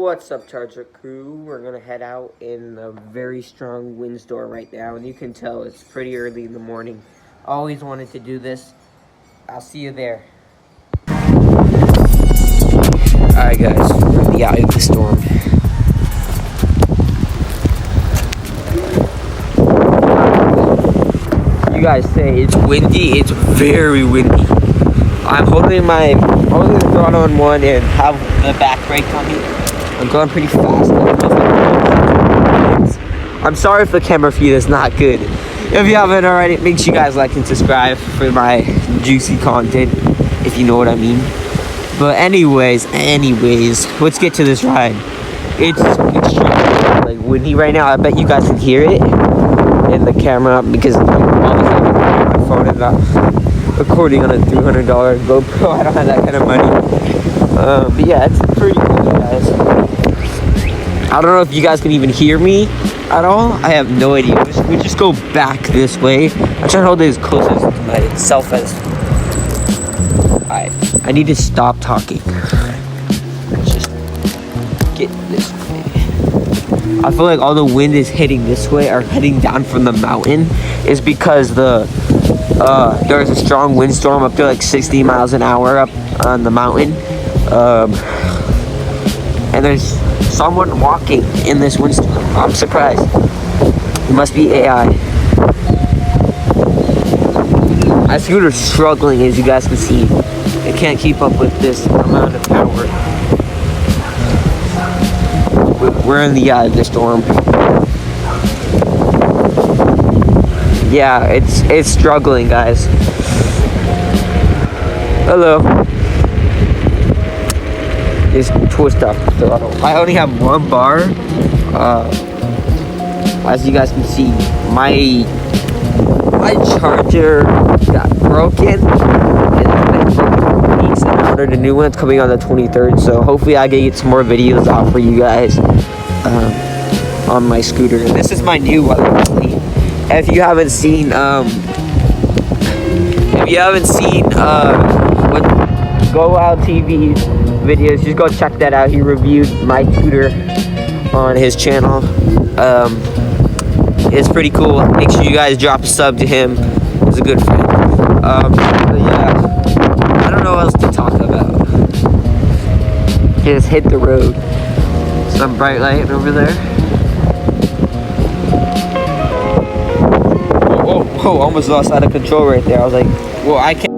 What's up, Charger Crew? We're gonna head out in a very strong windstorm right now, and you can tell it's pretty early in the morning. Always wanted to do this. I'll see you there. Alright guys, we're in the eye of the storm. You guys say it's windy, it's very windy. I'm holding the throttle on one and have the back brake on me. I'm going pretty fast. I'm sorry if the camera feed is not good. If you haven't already, make sure you guys like and subscribe for my juicy content, if you know what I mean. But anyways, let's get to this ride. It's like windy right now. I bet you guys can hear it in the camera because I'm always having my phone and not recording on a $300 GoPro. I don't have that kind of money. But yeah, it's pretty cool, guys. I don't know if you guys can even hear me at all. I have no idea. We just go back this way. I'm trying to hold it as close as to myself as. I need to stop talking. Let's just get this way. I feel like all the wind is hitting this way or heading down from the mountain is because there's a strong windstorm up to like 60 miles an hour up on the mountain. And there's someone walking in this windstorm. I'm surprised. It must be AI. My scooter's struggling, as you guys can see. It can't keep up with this amount of power. We're in the eye of the storm. Yeah, it's struggling, guys. Hello. Just twist off the throttle. I only have one bar. As you guys can see, my charger got broken, and it's been weeks and I ordered a new one. It's coming on the 23rd. So hopefully I can get some more videos out for you guys on my scooter. And this is my new one. If you haven't seen what Go Out TV videos, just go check that out. He reviewed my scooter on his channel. It's pretty cool. Make sure you guys drop a sub to him. He's a good friend. But yeah, I don't know what else to talk about. Just hit the road. Some bright light over there. Whoa, almost lost out of control right there. I was like, well, I can't.